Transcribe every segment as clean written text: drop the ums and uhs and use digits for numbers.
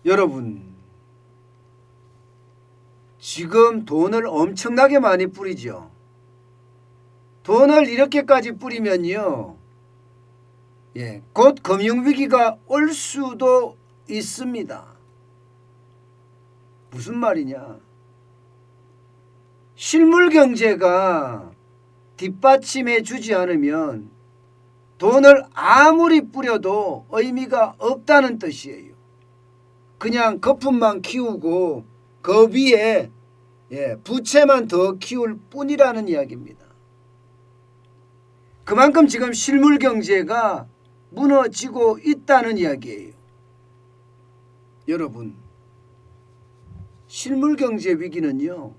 여러분, 지금 돈을 엄청나게 많이 뿌리죠. 돈을 이렇게까지 뿌리면요, 곧 금융위기가 올 수도 있습니다. 무슨 말이냐? 실물경제가 뒷받침해 주지 않으면 돈을 아무리 뿌려도 의미가 없다는 뜻이에요. 그냥 거품만 키우고 그 위에 부채만 더 키울 뿐이라는 이야기입니다. 그만큼 지금 실물경제가 무너지고 있다는 이야기예요. 여러분, 실물경제 위기는요,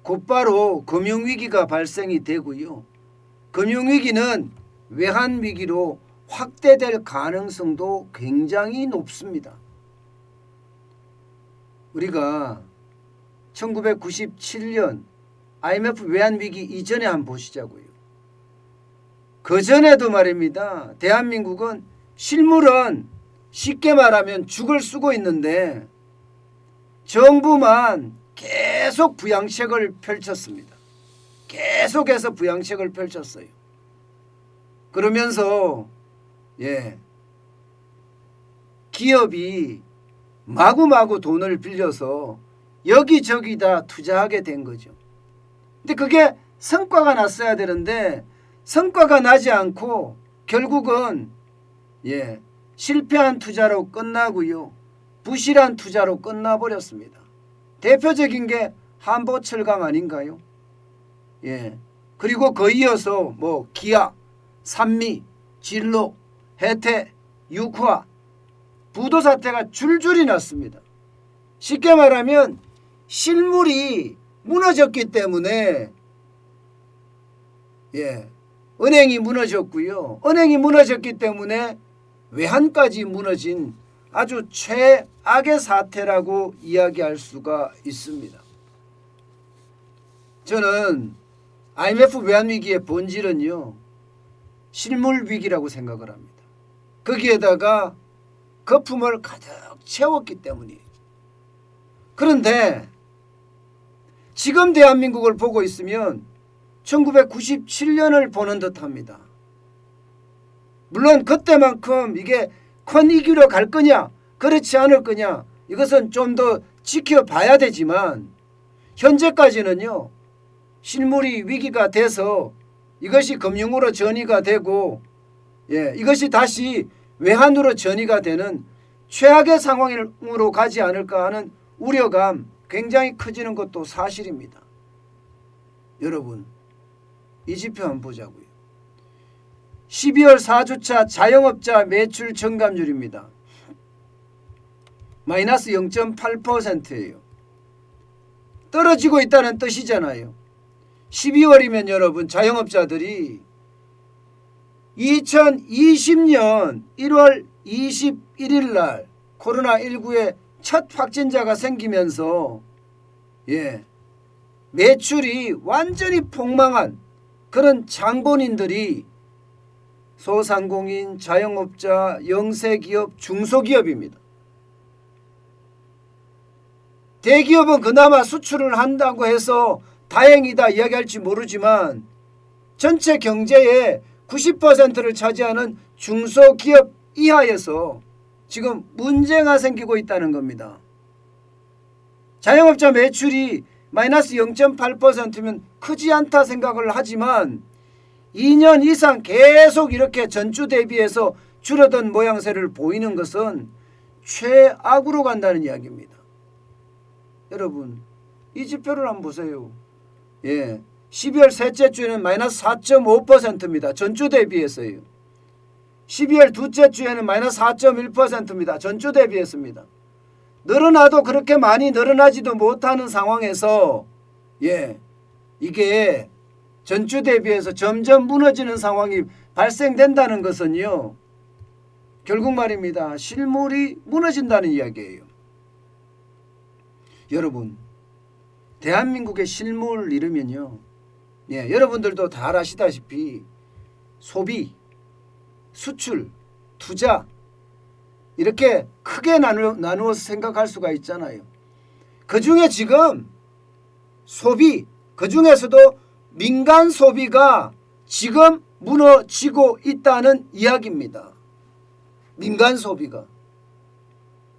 곧바로 금융위기가 발생이 되고요. 금융위기는 외환위기로 확대될 가능성도 굉장히 높습니다. 우리가 1997년 IMF 외환위기 이전에 한번 보시자고요. 그 전에도 말입니다. 대한민국은 실물은 쉽게 말하면 죽을 쓰고 있는데 정부만 계속 부양책을 펼쳤습니다. 계속해서 부양책을 펼쳤어요. 그러면서 기업이 마구마구 돈을 빌려서 여기저기다 투자하게 된 거죠. 근데 그게 성과가 났어야 되는데 성과가 나지 않고 결국은 실패한 투자로 끝나고요. 부실한 투자로 끝나버렸습니다. 대표적인 게 한보철강 아닌가요? 그리고 그 이어서 기아, 산미, 진로, 혜태, 육화, 부도 사태가 줄줄이 났습니다. 쉽게 말하면 실물이 무너졌기 때문에 은행이 무너졌고요. 은행이 무너졌기 때문에 외환까지 무너진 아주 최악의 사태라고 이야기할 수가 있습니다. 저는 IMF 외환위기의 본질은요, 실물위기라고 생각을 합니다. 거기에다가 거품을 가득 채웠기 때문이에요. 그런데 지금 대한민국을 보고 있으면 1997년을 보는 듯합니다. 물론 그때만큼 이게 큰 위기로 갈 거냐 그렇지 않을 거냐 이것은 좀 더 지켜봐야 되지만 현재까지는요, 실물이 위기가 돼서 이것이 금융으로 전이가 되고 이것이 다시 외환으로 전이가 되는 최악의 상황으로 가지 않을까 하는 우려감 굉장히 커지는 것도 사실입니다. 여러분, 이 지표 한번 보자고요. 12월 4주차 자영업자 매출 증감률입니다. 마이너스 0.8%예요. 떨어지고 있다는 뜻이잖아요. 12월이면 여러분, 자영업자들이 2020년 1월 21일 날 코로나19의 첫 확진자가 생기면서 매출이 완전히 폭망한 그런 장본인들이 소상공인, 자영업자, 영세기업, 중소기업입니다. 대기업은 그나마 수출을 한다고 해서 다행이다 이야기할지 모르지만 전체 경제의 90%를 차지하는 중소기업 이하에서 지금 문제가 생기고 있다는 겁니다. 자영업자 매출이 마이너스 0.8%면 크지 않다 생각을 하지만 2년 이상 계속 이렇게 전주 대비해서 줄어든 모양새를 보이는 것은 최악으로 간다는 이야기입니다. 여러분, 이 지표를 한번 보세요. 12월 셋째 주에는 마이너스 4.5%입니다. 전주 대비해서요. 12월 둘째 주에는 마이너스 4.1%입니다. 전주 대비했습니다. 늘어나도 그렇게 많이 늘어나지도 못하는 상황에서 이게 전주 대비해서 점점 무너지는 상황이 발생된다는 것은요, 결국 말입니다. 실물이 무너진다는 이야기예요. 여러분, 대한민국의 실물 이르면요, 여러분들도 다 아시다시피 소비, 수출, 투자 이렇게 크게 나누어서 생각할 수가 있잖아요. 그중에 지금 소비, 그중에서도 민간 소비가 지금 무너지고 있다는 이야기입니다. 민간 소비가.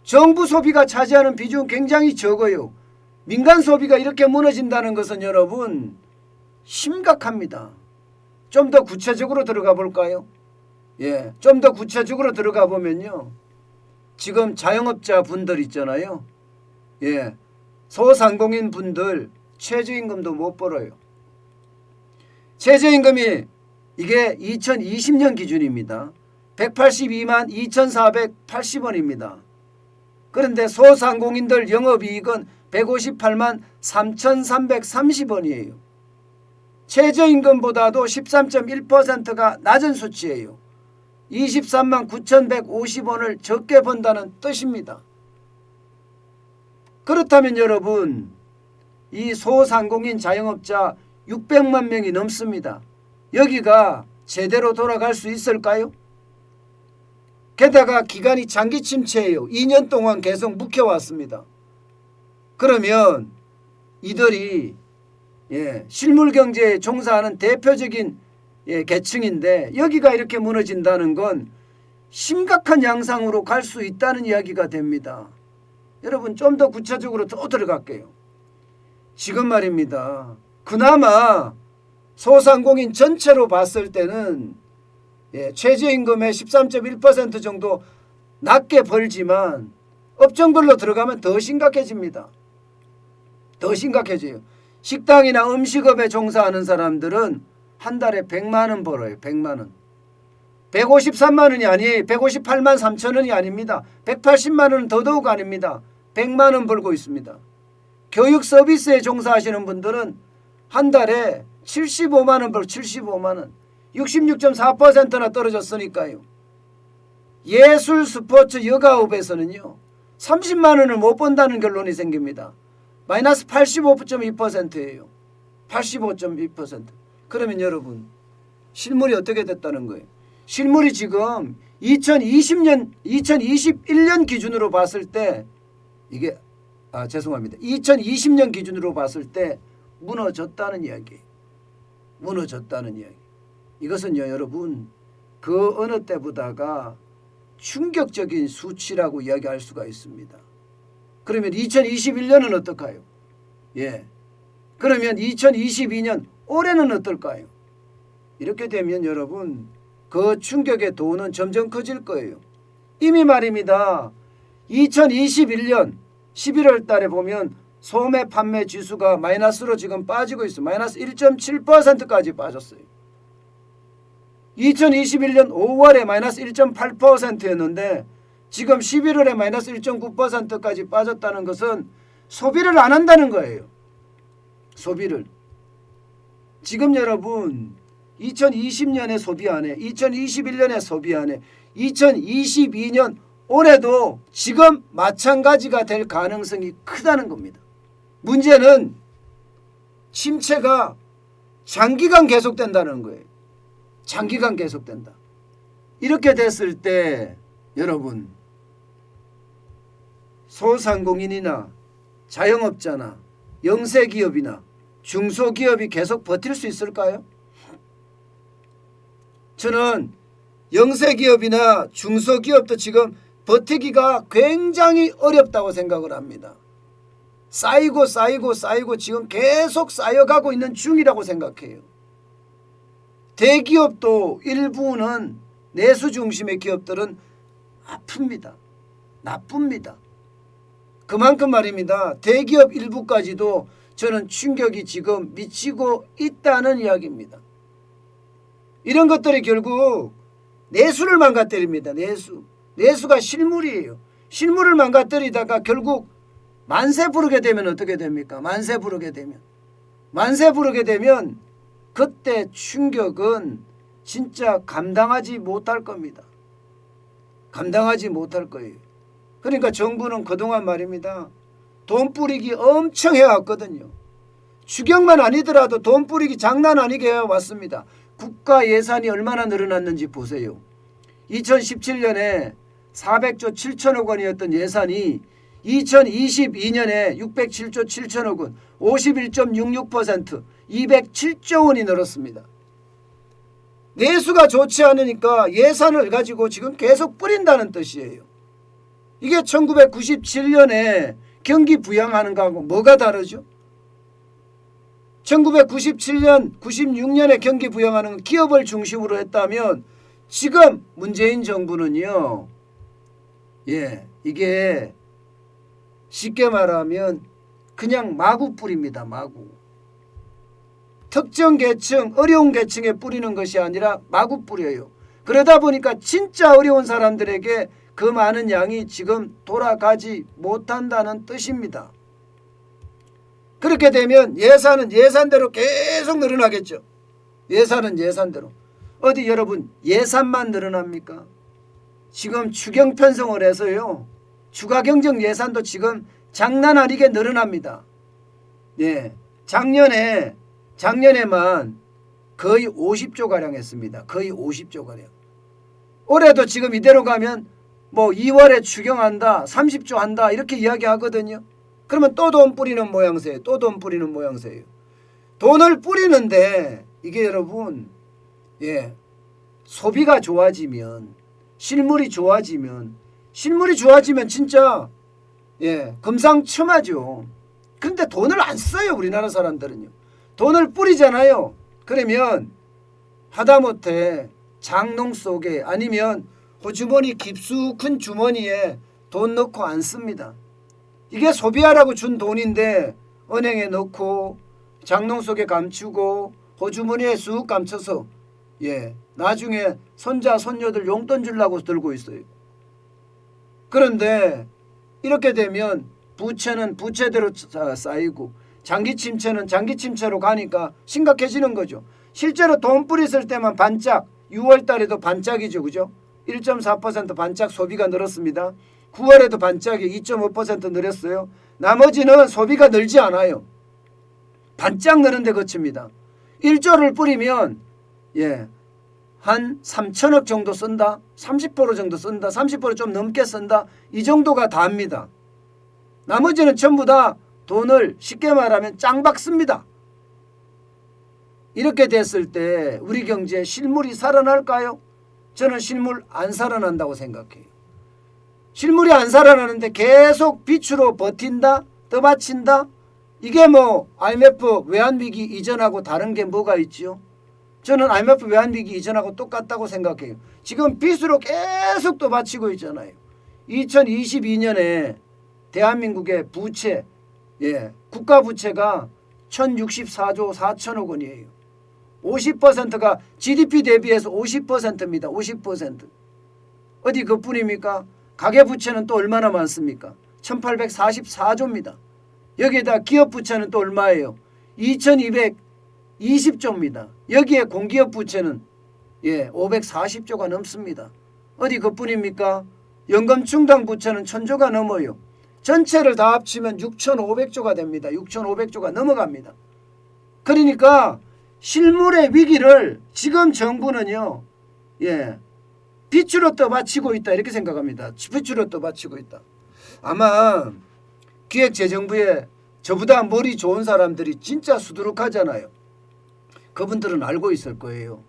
정부 소비가 차지하는 비중은 굉장히 적어요. 민간 소비가 이렇게 무너진다는 것은 여러분 심각합니다. 좀 더 구체적으로 들어가 볼까요? 예, 좀 더 구체적으로 들어가 보면요. 지금 자영업자 분들 있잖아요. 예, 소상공인 분들 최저임금도 못 벌어요. 최저임금이 이게 2020년 기준입니다. 182만 2,480원입니다. 그런데 소상공인들 영업이익은 158만 3,330원이에요. 최저임금보다도 13.1%가 낮은 수치예요. 23만 9,150원을 적게 번다는 뜻입니다. 그렇다면 여러분, 이 소상공인 자영업자 600만 명이 넘습니다. 여기가 제대로 돌아갈 수 있을까요? 게다가 기간이 장기 침체예요. 2년 동안 계속 묵혀왔습니다. 그러면 이들이 실물경제에 종사하는 대표적인 계층인데 여기가 이렇게 무너진다는 건 심각한 양상으로 갈 수 있다는 이야기가 됩니다. 여러분 좀 더 구체적으로 더 들어갈게요. 지금 말입니다. 그나마 소상공인 전체로 봤을 때는 최저임금의 13.1% 정도 낮게 벌지만 업종별로 들어가면 더 심각해집니다. 더 심각해져요. 식당이나 음식업에 종사하는 사람들은 한 달에 100만 원 벌어요. 100만 원. 153만 원이 아니에요. 158만 3천 원이 아닙니다. 180만 원은 더더욱 아닙니다. 100만 원 벌고 있습니다. 교육 서비스에 종사하시는 분들은 한 달에 75만 원 벌고 75만 원. 66.4%나 떨어졌으니까요. 예술, 스포츠, 여가업에서는요. 30만 원을 못 번다는 결론이 생깁니다. 마이너스 85.2%예요. 85.2%. 그러면 여러분 실물이 어떻게 됐다는 거예요? 실물이 지금 2021년 기준으로 봤을 때 이게 죄송합니다. 2020년 기준으로 봤을 때 무너졌다는 이야기예요. 무너졌다는 이야기. 이것은요 여러분 그 어느 때보다가 충격적인 수치라고 이야기할 수가 있습니다. 그러면 2021년은 어떨까요? 예. 그러면 2022년 올해는 어떨까요? 이렇게 되면 여러분 그 충격의 도는 점점 커질 거예요. 이미 말입니다. 2021년 11월 달에 보면 소매 판매 지수가 마이너스로 지금 빠지고 있어요. 마이너스 1.7%까지 빠졌어요. 2021년 5월에 마이너스 1.8%였는데 지금 11월에 마이너스 1.9%까지 빠졌다는 것은 소비를 안 한다는 거예요. 소비를. 지금 여러분 2020년에 소비 안 해. 2021년에 소비 안 해. 2022년 올해도 지금 마찬가지가 될 가능성이 크다는 겁니다. 문제는 침체가 장기간 계속된다는 거예요. 장기간 계속된다. 이렇게 됐을 때 여러분 소상공인이나 자영업자나 영세기업이나 중소기업이 계속 버틸 수 있을까요? 저는 영세기업이나 중소기업도 지금 버티기가 굉장히 어렵다고 생각을 합니다. 쌓이고 지금 계속 쌓여가고 있는 중이라고 생각해요. 대기업도 일부는 내수 중심의 기업들은 아픕니다. 나쁩니다. 그만큼 말입니다. 대기업 일부까지도 저는 충격이 지금 미치고 있다는 이야기입니다. 이런 것들이 결국 내수를 망가뜨립니다. 내수가 실물이에요. 실물을 망가뜨리다가 결국 만세 부르게 되면 어떻게 됩니까? 만세 부르게 되면 그때 충격은 진짜 감당하지 못할 겁니다. 감당하지 못할 거예요. 그러니까 정부는 그동안 말입니다. 돈 뿌리기 엄청 해왔거든요. 추경만 아니더라도 돈 뿌리기 장난 아니게 해왔습니다. 국가 예산이 얼마나 늘어났는지 보세요. 2017년에 400조 7천억 원이었던 예산이 2022년에 607조 7천억 원, 51.66%, 207조 원이 늘었습니다. 내수가 좋지 않으니까 예산을 가지고 지금 계속 뿌린다는 뜻이에요. 이게 1997년에 경기 부양하는 거하고 뭐가 다르죠? 1997년, 96년에 경기 부양하는 기업을 중심으로 했다면 지금 문재인 정부는요, 이게 쉽게 말하면 그냥 마구 뿌립니다. 마구. 특정 계층, 어려운 계층에 뿌리는 것이 아니라 마구 뿌려요. 그러다 보니까 진짜 어려운 사람들에게 그 많은 양이 지금 돌아가지 못한다는 뜻입니다. 그렇게 되면 예산은 예산대로 계속 늘어나겠죠. 예산은 예산대로. 어디 여러분 예산만 늘어납니까? 지금 추경 편성을 해서요. 추가경정 예산도 지금 장난 아니게 늘어납니다. 작년에만 거의 50조가량 했습니다. 거의 50조가량. 올해도 지금 이대로 가면 뭐 2월에 추경한다, 30조 한다 이렇게 이야기하거든요. 그러면 또 돈 뿌리는 모양새예요. 또 돈 뿌리는 모양새예요. 돈을 뿌리는데 이게 여러분 소비가 좋아지면 실물이 좋아지면 진짜 금상첨화죠. 그런데 돈을 안 써요. 우리나라 사람들은요. 돈을 뿌리잖아요. 그러면 하다못해 장롱 속에 아니면 호주머니 깊숙한 주머니에 돈 넣고 안 씁니다. 이게 소비하라고 준 돈인데 은행에 넣고 장롱 속에 감추고 호주머니에 쑥 감춰서 나중에 손자 손녀들 용돈 주려고 들고 있어요. 그런데 이렇게 되면 부채는 부채대로 쌓이고 장기 침체는 장기 침체로 가니까 심각해지는 거죠. 실제로 돈 뿌렸을 때만 반짝 6월 달에도 반짝이죠. 그죠? 1.4% 반짝 소비가 늘었습니다. 9월에도 반짝이 2.5% 늘었어요. 나머지는 소비가 늘지 않아요. 반짝 느는데 그칩니다. 1조를 뿌리면 한 3천억 정도 쓴다. 30% 정도 쓴다. 30% 좀 넘게 쓴다. 이 정도가 다입니다. 나머지는 전부 다 돈을 쉽게 말하면 짱박 씁니다. 이렇게 됐을 때 우리 경제에 실물이 살아날까요? 저는 실물 안 살아난다고 생각해요. 실물이 안 살아나는데 계속 빛으로 버틴다, 떠받친다. 이게 뭐 IMF 외환위기 이전하고 다른 게 뭐가 있지요? 저는 IMF 외환위기 이전하고 똑같다고 생각해요. 지금 빚으로 계속 떠받치고 있잖아요. 2022년에 대한민국의 부채, 국가 부채가 1064조 4천억 원이에요. 50%가 GDP 대비해서 50%입니다. 50%. 어디 그뿐입니까? 가계부채는 또 얼마나 많습니까? 1844조입니다. 여기에다 기업부채는 또 얼마예요? 2220조입니다. 여기에 공기업 부채는 540조가 넘습니다. 어디 그뿐입니까? 연금충당 부채는 1000조가 넘어요. 전체를 다 합치면 6500조가 됩니다. 6500조가 넘어갑니다. 그러니까 실물의 위기를 지금 정부는요. 빛으로 떠받치고 있다 이렇게 생각합니다. 빛으로 떠받치고 있다. 아마 기획재정부에 저보다 머리 좋은 사람들이 진짜 수두룩하잖아요. 그분들은 알고 있을 거예요.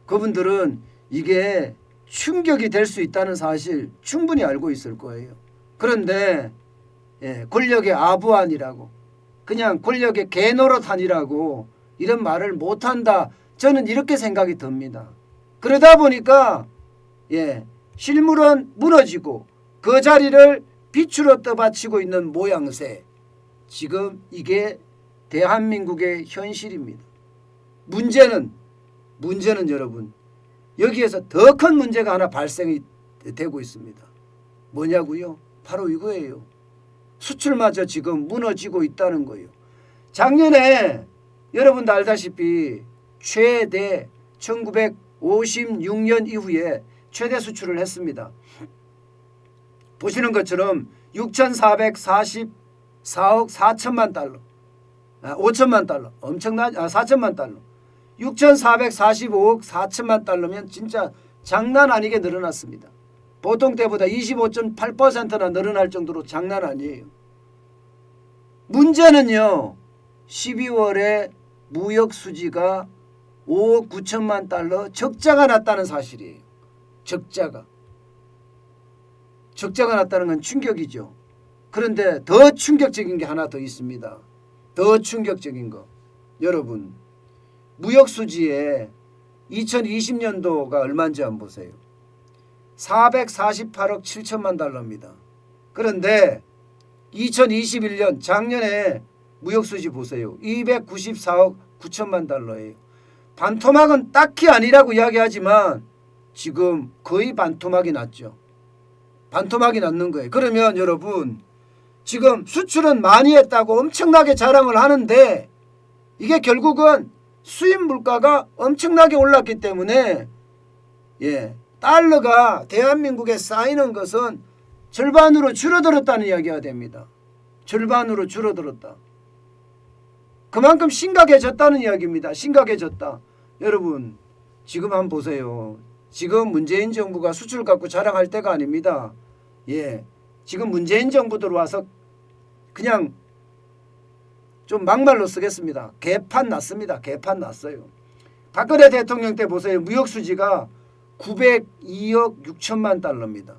그분들은 이게 충격이 될 수 있다는 사실 충분히 알고 있을 거예요. 그런데 권력의 아부한이라고 그냥 권력의 개노릇한이라고 이런 말을 못한다. 저는 이렇게 생각이 듭니다. 그러다 보니까 실물은 무너지고 그 자리를 빛으로 떠받치고 있는 모양새. 지금 이게 대한민국의 현실입니다. 문제는 여러분 여기에서 더 큰 문제가 하나 발생이 되고 있습니다. 뭐냐고요? 바로 이거예요. 수출마저 지금 무너지고 있다는 거예요. 작년에 여러분도 알다시피 최대 1956년 이후에 최대 수출을 했습니다. 보시는 것처럼 6,444억 4천만 달러 5천만 달러 엄청난 4천만 달러 6,445억 4천만 달러면 진짜 장난 아니게 늘어났습니다. 보통 때보다 25.8%나 늘어날 정도로 장난 아니에요. 문제는요. 12월에 무역 수지가 5억 9천만 달러 적자가 났다는 사실이에요. 적자가 났다는 건 충격이죠. 그런데 더 충격적인 게 하나 더 있습니다. 더 충격적인 거. 여러분, 무역 수지에 2020년도가 얼마인지 한번 보세요. 448억 7천만 달러입니다. 그런데 2021년 작년에 무역 수지 보세요. 294억 9천만 달러예요. 반토막은 딱히 아니라고 이야기하지만 지금 거의 반토막이 났죠. 반토막이 났는 거예요. 그러면 여러분, 지금 수출은 많이 했다고 엄청나게 자랑을 하는데 이게 결국은 수입 물가가 엄청나게 올랐기 때문에 달러가 대한민국에 쌓이는 것은 절반으로 줄어들었다는 이야기가 됩니다. 절반으로 줄어들었다. 그만큼 심각해졌다는 이야기입니다. 심각해졌다. 여러분, 지금 한번 보세요. 지금 문재인 정부가 수출 갖고 자랑할 때가 아닙니다. 지금 문재인 정부 들어와서 그냥 좀 막말로 쓰겠습니다. 개판 났습니다. 개판 났어요. 박근혜 대통령 때 보세요. 무역 수지가 902억 6천만 달러입니다.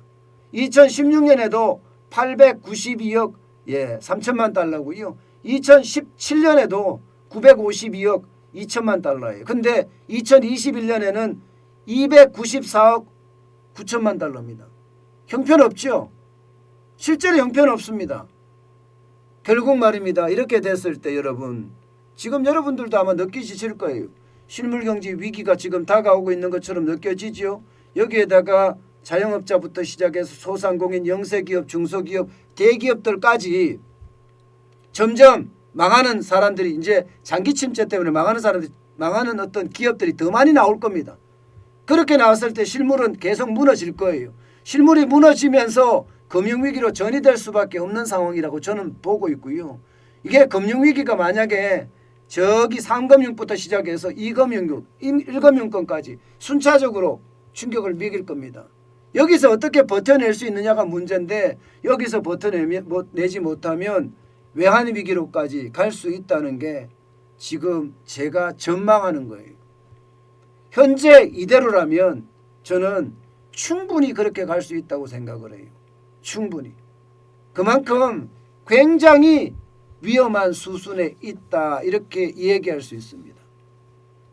2016년에도 892억 3천만 달러고요. 2017년에도 952억 2천만 달러예요. 근데 2021년에는 294억 9천만 달러입니다. 형편없죠. 실제로 형편없습니다. 결국 말입니다. 이렇게 됐을 때 여러분, 지금 여러분들도 아마 느끼실 거예요. 실물경제 위기가 지금 다가오고 있는 것처럼 느껴지죠. 여기에다가 자영업자부터 시작해서 소상공인, 영세기업, 중소기업, 대기업들까지 점점 망하는 사람들이, 이제 장기 침체 때문에 망하는 어떤 기업들이 더 많이 나올 겁니다. 그렇게 나왔을 때 실물은 계속 무너질 거예요. 실물이 무너지면서 금융위기로 전이될 수밖에 없는 상황이라고 저는 보고 있고요. 이게 금융위기가 만약에 저기 3금융부터 시작해서 2금융, 1금융권까지 순차적으로 충격을 미칠 겁니다. 여기서 어떻게 버텨낼 수 있느냐가 문제인데, 여기서 버텨내지 못하면 외환위기로까지 갈 수 있다는 게 지금 제가 전망하는 거예요. 현재 이대로라면 저는 충분히 그렇게 갈 수 있다고 생각을 해요. 충분히. 그만큼 굉장히 위험한 수순에 있다, 이렇게 얘기할 수 있습니다.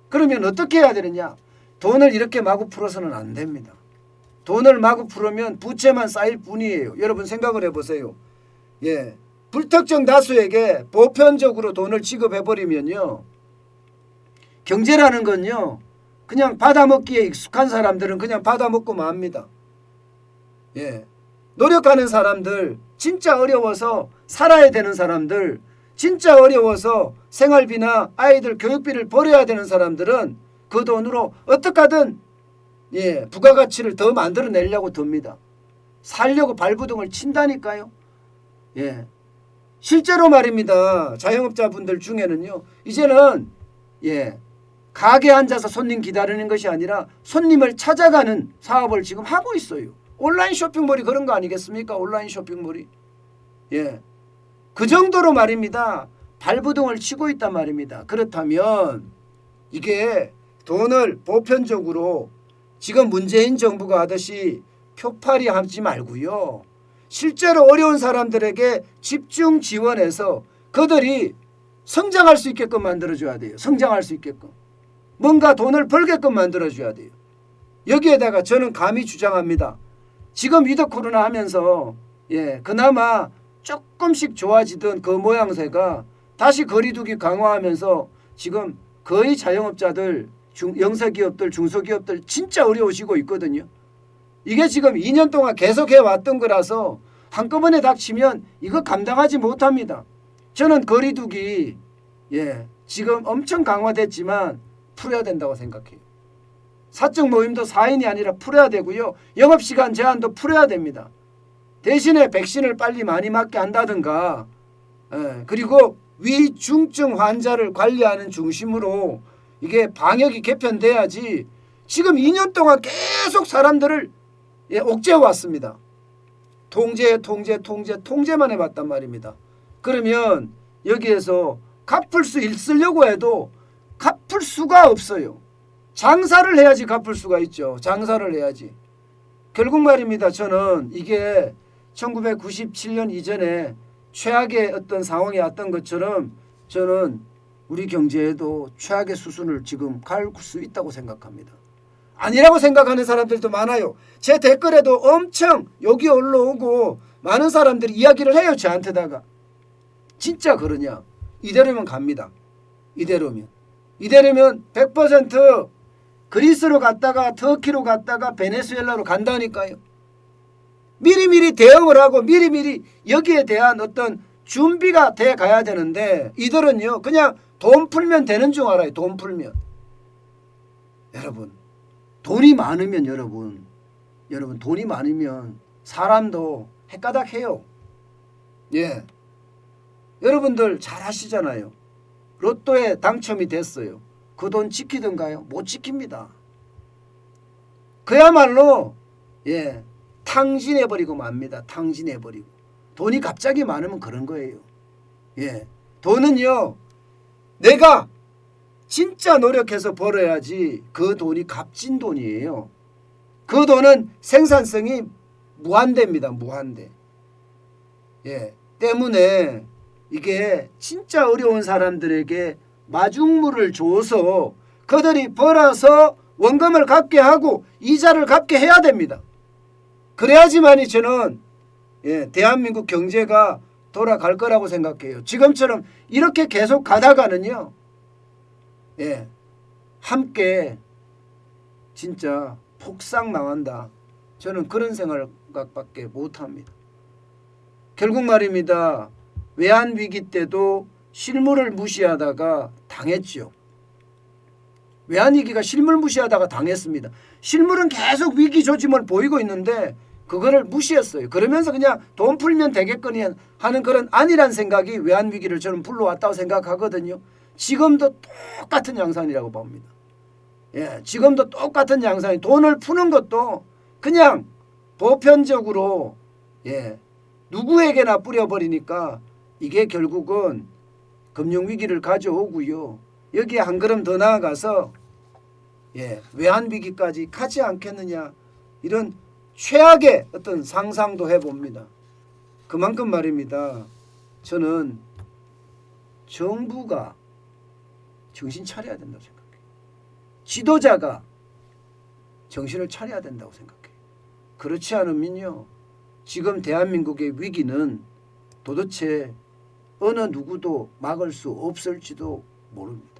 그러면 어떻게 해야 되느냐? 돈을 이렇게 마구 풀어서는 안 됩니다. 돈을 마구 풀으면 부채만 쌓일 뿐이에요. 여러분 생각을 해보세요. 불특정 다수에게 보편적으로 돈을 지급해버리면요, 경제라는 건요, 그냥 받아먹기에 익숙한 사람들은 그냥 받아먹고 맙니다. 노력하는 사람들, 진짜 어려워서 살아야 되는 사람들, 진짜 어려워서 생활비나 아이들 교육비를 벌여야 되는 사람들은 그 돈으로 어떻게 하든 부가가치를 더 만들어내려고 듭니다. 살려고 발부둥을 친다니까요. 실제로 말입니다. 자영업자분들 중에는요, 이제는 가게에 앉아서 손님 기다리는 것이 아니라 손님을 찾아가는 사업을 지금 하고 있어요. 온라인 쇼핑몰이 그런 거 아니겠습니까? 온라인 쇼핑몰이. 그 정도로 말입니다. 발부둥을 치고 있단 말입니다. 그렇다면 이게 돈을 보편적으로 지금 문재인 정부가 하듯이 표팔이 하지 말고요, 실제로 어려운 사람들에게 집중 지원해서 그들이 성장할 수 있게끔 만들어줘야 돼요. 성장할 수 있게끔. 뭔가 돈을 벌게끔 만들어줘야 돼요. 여기에다가 저는 감히 주장합니다. 지금 위드 코로나 하면서 그나마 조금씩 좋아지던 그 모양새가 다시 거리두기 강화하면서 지금 거의 자영업자들, 영세기업들, 중소기업들 진짜 어려우시고 있거든요. 이게 지금 2년 동안 계속 해왔던 거라서 한꺼번에 닥치면 이거 감당하지 못합니다. 저는 거리두기 지금 엄청 강화됐지만 풀어야 된다고 생각해요. 사적 모임도 4인이 아니라 풀어야 되고요. 영업시간 제한도 풀어야 됩니다. 대신에 백신을 빨리 많이 맞게 한다든가, 그리고 위중증 환자를 관리하는 중심으로 이게 방역이 개편돼야지, 지금 2년 동안 계속 사람들을 옥죄어 왔습니다. 통제만 해봤단 말입니다. 그러면 여기에서 갚을 수 있으려고 해도 갚을 수가 없어요. 장사를 해야지 갚을 수가 있죠. 장사를 해야지. 결국 말입니다. 저는 이게 1997년 이전에 최악의 어떤 상황이 왔던 것처럼 저는 우리 경제에도 최악의 수순을 지금 갈 수 있다고 생각합니다. 아니라고 생각하는 사람들도 많아요. 제 댓글에도 엄청 욕이 올라오고 많은 사람들이 이야기를 해요. 저한테다가. 진짜 그러냐. 이대로면 갑니다. 이대로면 100% 그리스로 갔다가 터키로 갔다가 베네수엘라로 간다니까요. 미리미리 대응을 하고 미리미리 여기에 대한 어떤 준비가 돼 가야 되는데 이들은요 그냥 돈 풀면 되는 줄 알아요. 돈 풀면. 여러분 돈이 많으면 여러분 돈이 많으면 사람도 헷가닥해요. 예, 여러분들 잘 아시잖아요. 로또에 당첨이 됐어요. 그 돈 지키던가요? 못 지킵니다. 그야말로 탕진해버리고 맙니다. 탕진해버리고. 돈이 갑자기 많으면 그런 거예요. 돈은요 내가 진짜 노력해서 벌어야지 그 돈이 값진 돈이에요. 그 돈은 생산성이 무한대입니다. 무한대. 때문에 이게 진짜 어려운 사람들에게 마중물을 줘서 그들이 벌어서 원금을 갚게 하고 이자를 갚게 해야 됩니다. 그래야지만이 저는 대한민국 경제가 돌아갈 거라고 생각해요. 지금처럼 이렇게 계속 가다가는요 함께 진짜 폭삭 망한다. 저는 그런 생각밖에 못합니다. 결국 말입니다. 외환위기 때도 실물을 무시하다가 당했죠. 외환위기가 실물 무시하다가 당했습니다. 실물은 계속 위기 조짐을 보이고 있는데 그거를 무시했어요. 그러면서 그냥 돈 풀면 되겠거니 하는 그런 안일한 생각이 외환위기를 저는 불러왔다고 생각하거든요. 지금도 똑같은 양상이라고 봅니다. 지금도 똑같은 양상이 돈을 푸는 것도 그냥 보편적으로 누구에게나 뿌려버리니까 이게 결국은 금융위기를 가져오고요. 여기에 한 걸음 더 나아가서 외환위기까지 가지 않겠느냐 이런 최악의 어떤 상상도 해봅니다. 그만큼 말입니다. 저는 정부가 정신 차려야 된다고 생각해요. 지도자가 정신을 차려야 된다고 생각해요. 그렇지 않으면요. 지금 대한민국의 위기는 도대체 어느 누구도 막을 수 없을지도 모릅니다.